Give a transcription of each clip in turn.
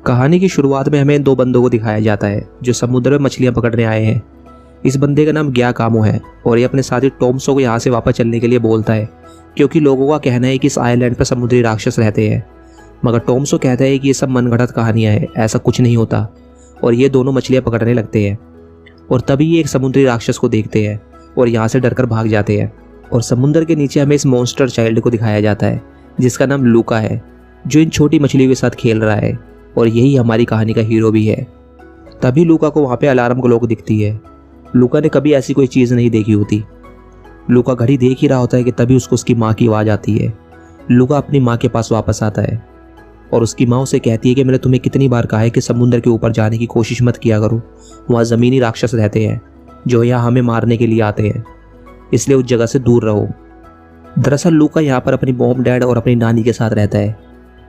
कहानी की शुरुआत में हमें दो बंदों को दिखाया जाता है जो समुद्र में मछलियां पकड़ने आए हैं। इस बंदे का नाम ग्याकामो है और ये अपने साथी टॉमसो को यहाँ से वापस चलने के लिए बोलता है, क्योंकि लोगों का कहना है कि इस आइलैंड पर समुद्री राक्षस रहते हैं। मगर टॉमसो कहता है कि ये सब मनगढ़ंत कहानियां हैं, ऐसा कुछ नहीं होता। और ये दोनों मछलियां पकड़ने लगते हैं और तभी ये एक समुद्री राक्षस को देखते हैं और यहाँ से डरकर भाग जाते हैं। और समुद्र के नीचे हमें इस मॉन्स्टर चाइल्ड को दिखाया जाता है जिसका नाम लूका है, जो इन छोटी मछलियों के साथ खेल रहा है और यही हमारी कहानी का हीरो भी है। तभी लूका को वहाँ पे अलार्म क्लॉक दिखती है। लूका ने कभी ऐसी कोई चीज़ नहीं देखी होती। लूका घड़ी देख ही रहा होता है कि तभी उसको उसकी माँ की आवाज़ आती है। लूका अपनी माँ के पास वापस आता है और उसकी माँ उसे कहती है कि मैंने तुम्हें कितनी बार कहा है कि समुद्र के ऊपर जाने की कोशिश मत किया करो, वहाँ ज़मीनी राक्षस रहते हैं जो यहाँ हमें मारने के लिए आते हैं, इसलिए उस जगह से दूर रहो। दरअसल लूका यहाँ पर अपनी मॉम, डैड और अपनी नानी के साथ रहता है।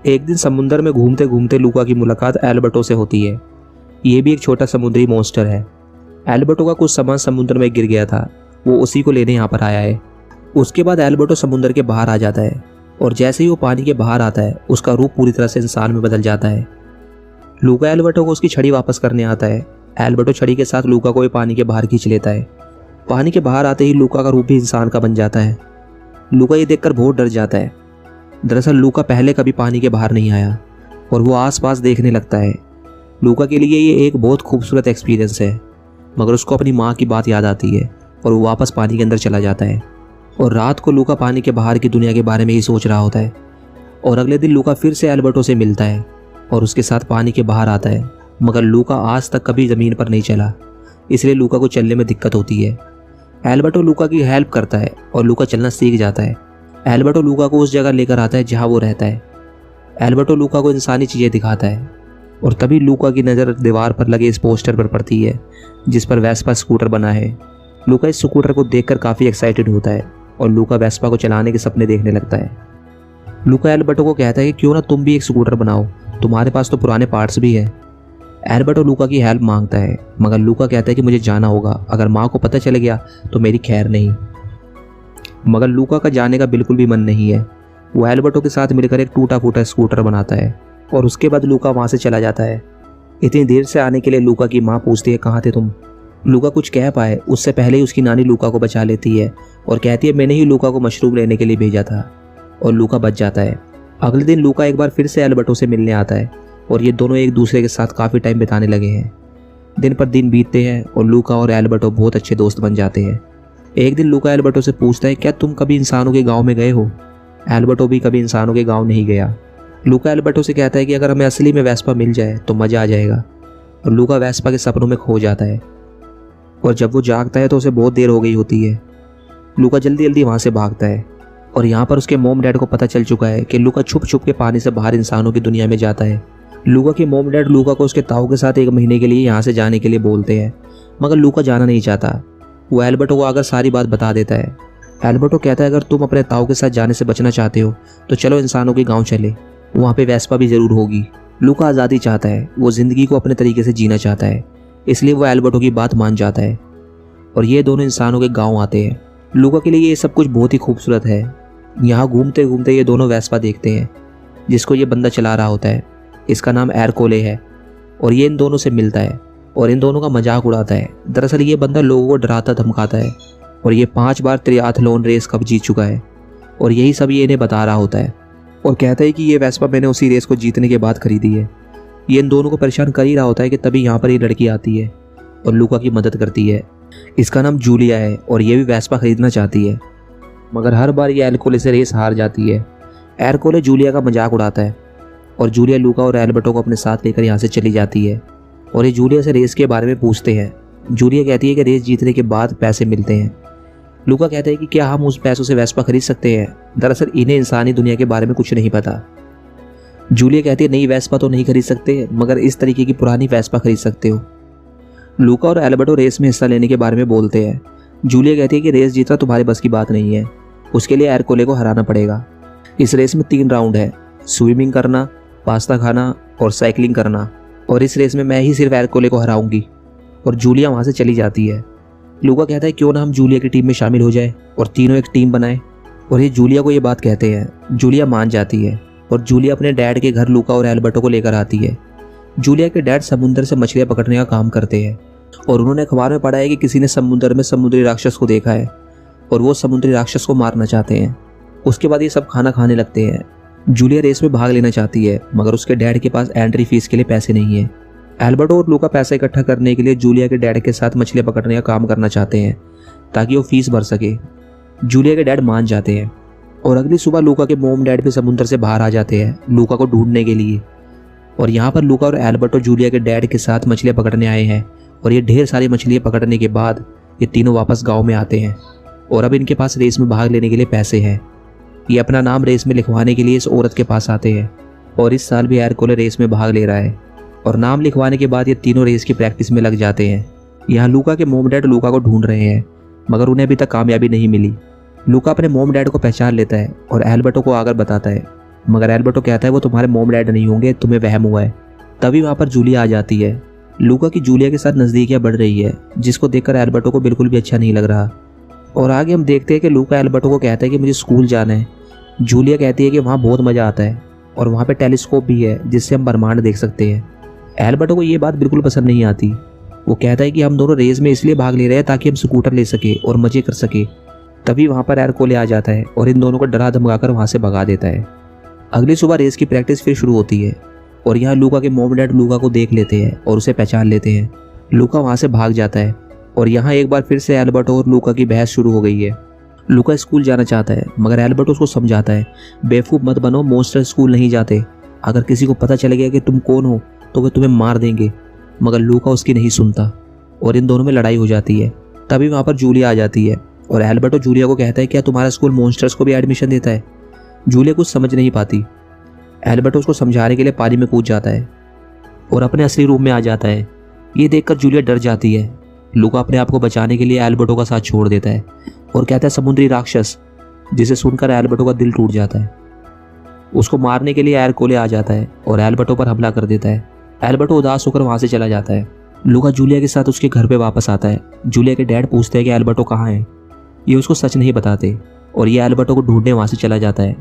एक दिन समुद्र में घूमते घूमते लूका की मुलाकात एल्बर्टो से होती है। ये भी एक छोटा समुद्री मॉन्स्टर है। एल्बर्टो का कुछ सामान समुद्र में गिर गया था, वो उसी को लेने यहाँ पर आया है। उसके बाद एल्बर्टो समुद्र के बाहर आ जाता है और जैसे ही वो पानी के बाहर आता है उसका रूप पूरी तरह से इंसान में बदल जाता है। लूका एल्बर्टो को उसकी छड़ी वापस करने आता है। एल्बर्टो छड़ी के साथ लूका को पानी के बाहर खींच लेता है। पानी के बाहर आते ही लूका का रूप भी इंसान का बन जाता है। लूका ये देखकर बहुत डर जाता है। दरअसल लूका पहले कभी पानी के बाहर नहीं आया और वो आसपास देखने लगता है। लूका के लिए ये एक बहुत खूबसूरत एक्सपीरियंस है, मगर उसको अपनी माँ की बात याद आती है और वो वापस पानी के अंदर चला जाता है। और रात को लूका पानी के बाहर की दुनिया के बारे में ही सोच रहा होता है। और अगले दिन लूका फिर से एल्बर्टो से मिलता है और उसके साथ पानी के बाहर आता है, मगर लूका आज तक कभी ज़मीन पर नहीं चला, इसलिए लूका को चलने में दिक्कत होती है। एल्बर्टो लूका की हेल्प करता है और लूका चलना सीख जाता है। एल्बर्टो लूका को उस जगह लेकर आता है जहाँ वो रहता है। एल्बर्टो लूका को इंसानी चीज़ें दिखाता है और तभी लूका की नज़र दीवार पर लगे इस पोस्टर पर पड़ती है जिस पर वेस्पा स्कूटर बना है। लूका इस स्कूटर को देखकर काफ़ी एक्साइटेड होता है और लूका वेस्पा को चलाने के सपने देखने लगता है। लूका एल्बर्टो को कहता है कि क्यों ना तुम भी एक स्कूटर बनाओ, तुम्हारे पास तो पुराने पार्ट्स भी हैं। एल्बर्टो लूका की हेल्प मांगता है, मगर लूका कहता है कि मुझे जाना होगा, अगर माँ को पता चल गया तो मेरी खैर नहीं। मगर लूका का जाने का बिल्कुल भी मन नहीं है। वो एल्बर्टो के साथ मिलकर एक टूटा फूटा स्कूटर बनाता है और उसके बाद लूका वहाँ से चला जाता है। इतनी देर से आने के लिए लूका की माँ पूछती है, कहाँ थे तुम? लूका कुछ कह पाए उससे पहले ही उसकी नानी लूका को बचा लेती है और कहती है, मैंने ही लूका को मशरूम लेने के लिए भेजा था, और लूका बच जाता है। अगले दिन लूका एक बार फिर से एल्बर्टो से मिलने आता है और ये दोनों एक दूसरे के साथ काफ़ी टाइम बिताने लगे हैं। दिन पर दिन बीतते हैं और लूका और एल्बर्टो बहुत अच्छे दोस्त बन जाते हैं। एक दिन लूका एल्बर्टो से पूछता है, क्या तुम कभी इंसानों के गांव में गए हो? एल्बर्टो भी कभी इंसानों के गांव नहीं गया। लूका एल्बर्टो से कहता है कि अगर हमें असली में वेस्पा मिल जाए तो मज़ा आ जाएगा। और लूका वेस्पा के सपनों में खो जाता है और जब वो जागता है तो उसे बहुत देर हो गई होती है। लूका जल्दी जल्दी वहाँ से भागता है और यहाँ पर उसके मॉम डैड को पता चल चुका है कि लूका छुप छुप के पानी से बाहर इंसानों की दुनिया में जाता है। लूका के मॉम डैड लूका को उसके ताऊ के साथ 1 महीने के लिए यहाँ से जाने के लिए बोलते हैं, मगर लूका जाना नहीं चाहता। वो एल्बर्टो को आकर सारी बात बता देता है। एल्बर्टो कहता है, अगर तुम अपने ताऊ के साथ जाने से बचना चाहते हो तो चलो इंसानों के गांव चले, वहाँ पे वेस्पा भी ज़रूर होगी। लूका आज़ादी चाहता है, वो ज़िंदगी को अपने तरीके से जीना चाहता है, इसलिए वो एल्बर्टो की बात मान जाता है और ये दोनों इंसानों के गाँव आते हैं। लूका के लिए ये सब कुछ बहुत ही खूबसूरत है। यहाँ घूमते घूमते ये दोनों वेस्पा देखते हैं जिसको ये बंदा चला रहा होता है। इसका नाम एरकोले है और ये इन दोनों से मिलता है और इन दोनों का मजाक उड़ाता है। दरअसल ये बंदा लोगों को डराता धमकाता है और ये 5 बार त्रियाथलोन रेस कब जीत चुका है और यही सब ये इन्हें बता रहा होता है और कहता है कि ये वेस्पा मैंने उसी रेस को जीतने के बाद खरीदी है। ये इन दोनों को परेशान कर ही रहा होता है कि तभी यहाँ पर ये लड़की आती है और लूका की मदद करती है। इसका नाम जूलिया है और ये भी वेस्पा खरीदना चाहती है, मगर हर बार ये एरकोले से रेस हार जाती है। एरकोले जूलिया का मजाक उड़ाता है और जूलिया लूका और एल्बर्टो को अपने साथ लेकर यहाँ से चली जाती है और ये जूलिया से रेस के बारे में पूछते हैं। जूलिया कहती है कि रेस जीतने के बाद पैसे मिलते हैं। लूका कहता है कि क्या हम उस पैसों से वेस्पा खरीद सकते हैं? दरअसल इन्हें इंसानी दुनिया के बारे में कुछ नहीं पता। जूलिया कहती है, नहीं वेस्पा तो नहीं खरीद सकते, मगर इस तरीके की पुरानी वेस्पा खरीद सकते हो। लूका और एल्बर्टो रेस में हिस्सा लेने के बारे में बोलते हैं। जूलिया कहती है कि रेस जीतना तुम्हारे बस की बात नहीं है, उसके लिए एरकोले को हराना पड़ेगा। इस रेस में 3 राउंड है, स्विमिंग करना, पास्ता खाना और साइकिलिंग करना, और इस रेस में मैं ही सिर्फ एरकोले को हराऊंगी। और जूलिया वहाँ से चली जाती है। लूका कहता है, क्यों ना हम जूलिया की टीम में शामिल हो जाए और तीनों एक टीम बनाएं। और ये जूलिया को ये बात कहते हैं। जूलिया मान जाती है और जूलिया अपने डैड के घर लूका और एल्बर्टो को लेकर आती है। जूलिया के डैड समुद्र से मछलियां पकड़ने का काम करते हैं और उन्होंने अखबार में पढ़ा है कि किसी ने समुद्र में समुद्री राक्षस को देखा है और वो समुद्री राक्षस को मारना चाहते हैं। उसके बाद ये सब खाना खाने लगते हैं। जूलिया रेस में भाग लेना चाहती है मगर उसके डैड के पास एंट्री फीस के लिए पैसे नहीं है। एल्बर्टो और लूका पैसे इकट्ठा करने के लिए जूलिया के डैड के साथ मछलियां पकड़ने का काम करना चाहते हैं ताकि वो फीस भर सके। जूलिया के डैड मान जाते हैं और अगली सुबह लूका के मोम डैड भी समुद्र से बाहर आ जाते हैं लूका को ढूंढने के लिए। और यहाँ पर लूका और एल्बर्टो जूलिया के डैड के साथ मछलियां पकड़ने आए हैं और ये ढेर सारी मछलियां पकड़ने के बाद ये तीनों वापस गाँव में आते हैं और अब इनके पास रेस में भाग लेने के लिए पैसे हैं। ये अपना नाम रेस में लिखवाने के लिए इस औरत के पास आते हैं और इस साल भी एरकोले रेस में भाग ले रहा है और नाम लिखवाने के बाद ये तीनों रेस की प्रैक्टिस में लग जाते हैं। यहाँ लूका के मोम डैड लूका को ढूंढ रहे हैं मगर उन्हें अभी तक कामयाबी नहीं मिली। लूका अपने मोम डैड को पहचान लेता है और एल्बर्टो को आकर बताता है मगर एल्बर्टो कहता है वो तुम्हारे मोम डैड नहीं होंगे, तुम्हें वहम हुआ है। तभी वहाँ पर जूलिया आ जाती है। लूका की जूलिया के साथ नज़दीकियाँ बढ़ रही है जिसको देखकर एल्बर्टो को बिल्कुल भी अच्छा नहीं लग रहा। और आगे हम देखते हैं कि लूका एल्बर्टो को कहता है कि मुझे स्कूल जाना है। जूलिया कहती है कि वहाँ बहुत मज़ा आता है और वहाँ पे टेलीस्कोप भी है जिससे हम ब्रह्मांड देख सकते हैं। एल्बर्टो को ये बात बिल्कुल पसंद नहीं आती। वो कहता है कि हम दोनों रेस में इसलिए भाग ले रहे हैं ताकि हम स्कूटर ले सके और मज़े कर सके। तभी वहाँ पर एरकोले आ जाता है और इन दोनों को डरा धमकाकर वहाँ से भगा देता है। अगली सुबह रेस की प्रैक्टिस फिर शुरू होती है और यहाँ लूका के मोम डैड लूका को देख लेते हैं और उसे पहचान लेते हैं। लूका वहाँ से भाग जाता है और यहाँ एक बार फिर से एल्बर्टो और लूका की बहस शुरू हो गई है। लूका स्कूल जाना चाहता है मगर एल्बर्टो उसको समझाता है बेवकूफ़ मत बनो, मॉन्स्टर स्कूल नहीं जाते। अगर किसी को पता चल गया कि तुम कौन हो तो वे तुम्हें मार देंगे। मगर लूका उसकी नहीं सुनता और इन दोनों में लड़ाई हो जाती है। तभी वहाँ पर जूलिया आ जाती है और एल्बर्टो जूलिया को कहता है क्या तुम्हारा स्कूल मॉन्स्टर्स को भी एडमिशन देता है। जूलिया कुछ समझ नहीं पाती। एल्बर्टो उसको समझाने के लिए पानी में कूद जाता है और अपने असली रूप में आ जाता है। ये देखकर जूलिया डर जाती है। लूका अपने आप को बचाने के लिए एल्बर्टो का साथ छोड़ देता है और कहता है समुद्री राक्षस, जिसे सुनकर एल्बर्टो का दिल टूट जाता है। उसको मारने के लिए एरकोले आ जाता है और एल्बर्टो पर हमला कर देता है। एल्बर्टो उदास होकर वहाँ से चला जाता है। लूका जूलिया के साथ उसके घर पे वापस आता है। जूलिया के डैड पूछते हैं कि एल्बर्टो कहाँ है। ये उसको सच नहीं बताते और ये एल्बर्टो को ढूंढने वहाँ से चला जाता है।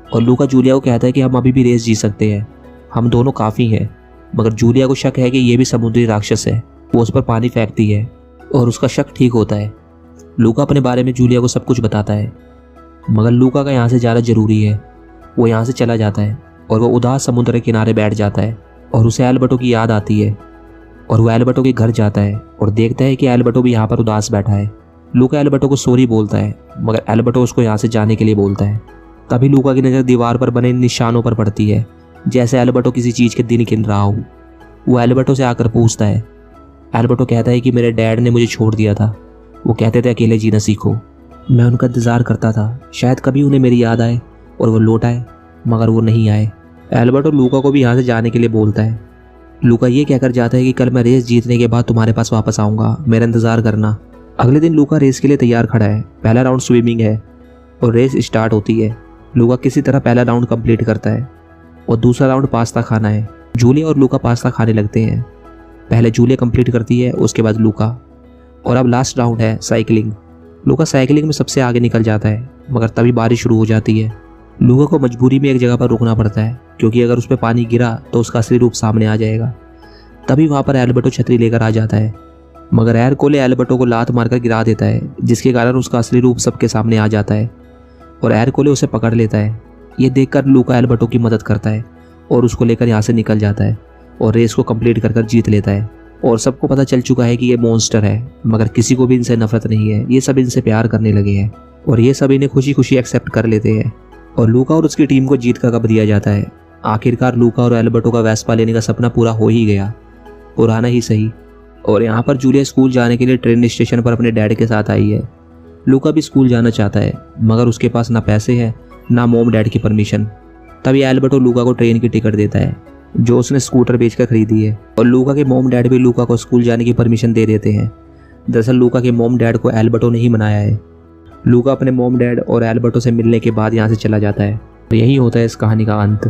और लूका जूलिया को कहता है कि हम अभी भी रेस जी सकते हैं, हम दोनों काफ़ी हैं। मगर जूलिया को शक है कि ये भी समुद्री राक्षस है। वो उस पर पानी फेंकती है और उसका शक ठीक होता है। लूका अपने बारे में जूलिया को सब कुछ बताता है मगर लूका का यहाँ से जाना जरूरी है। वो यहाँ से चला जाता है और वो उदास समुद्र के किनारे बैठ जाता है और उसे एल्बर्टो की याद आती है और वो एल्बर्टो के घर जाता है और देखता है कि एल्बर्टो भी यहाँ पर उदास बैठा है। लूका एल्बर्टो को सॉरी बोलता है मगर एल्बर्टो उसको यहाँ से जाने के लिए बोलता है। तभी लूका की नज़र दीवार पर बने निशानों पर पड़ती है जैसे एल्बर्टो किसी चीज़ के दिन गिन रहा हो। वो एल्बर्टो से आकर पूछता है। एल्बर्टो कहता है कि मेरे डैड ने मुझे छोड़ दिया था, वो कहते थे अकेले जीना सीखो। मैं उनका इंतज़ार करता था, शायद कभी उन्हें मेरी याद आए और वो लौट आए, मगर वो नहीं आए। एल्बर्टो लूका को भी यहाँ से जाने के लिए बोलता है। लूका ये कहकर जाता है कि कल मैं रेस जीतने के बाद तुम्हारे पास वापस आऊँगा, मेरा इंतज़ार करना। अगले दिन लूका रेस के लिए तैयार खड़ा है। पहला राउंड स्विमिंग है और रेस स्टार्ट होती है। लूका किसी तरह पहला राउंड कंप्लीट करता है और दूसरा राउंड पास्ता खाना है। जूलिया और लूका पास्ता खाने लगते हैं। पहले जूलिया कंप्लीट करती है, उसके बाद लूका। और अब लास्ट राउंड है साइकिलिंग। लूका साइकिलिंग में सबसे आगे निकल जाता है मगर तभी बारिश शुरू हो जाती है। लूका को मजबूरी में एक जगह पर रुकना पड़ता है क्योंकि अगर उस पर पानी गिरा तो उसका असली रूप सामने आ जाएगा। तभी वहाँ पर एल्बर्टो छतरी लेकर आ जाता है मगर एरकोले एल्बर्टो को लात मारकर गिरा देता है जिसके कारण उसका असली रूप सबके सामने आ जाता है और एरकोले उसे पकड़ लेता है। ये देखकर लूका एल्बर्टो की मदद करता है और उसको लेकर यहाँ से निकल जाता है और रेस को कंप्लीट कर जीत लेता है। और सबको पता चल चुका है कि ये मॉन्स्टर है मगर किसी को भी इनसे नफरत नहीं है। ये सब इनसे प्यार करने लगे हैं और ये सब इन्हें खुशी खुशी एक्सेप्ट कर लेते हैं। और लूका और उसकी टीम को जीत का कप दिया जाता है। आखिरकार लूका और एल्बर्टो का वेस्पा लेने का सपना पूरा हो ही गया, पुराना ही सही। और यहाँ पर जूलिया स्कूल जाने के लिए ट्रेन स्टेशन पर अपने डैड के साथ आई है। लूका भी स्कूल जाना चाहता है मगर उसके पास ना पैसे हैं ना मोम डैड की परमिशन। तभी एल्बर्टो लूका को ट्रेन की टिकट देता है जो उसने स्कूटर बेचकर खरीदी है और लूका के मोम डैड भी लूका को स्कूल जाने की परमिशन दे देते हैं। दरअसल लूका के मोम डैड को एल्बर्टो ने ही मनाया है। लूका अपने मोम डैड और एल्बर्टो से मिलने के बाद यहाँ से चला जाता है। यही होता है इस कहानी का अंत।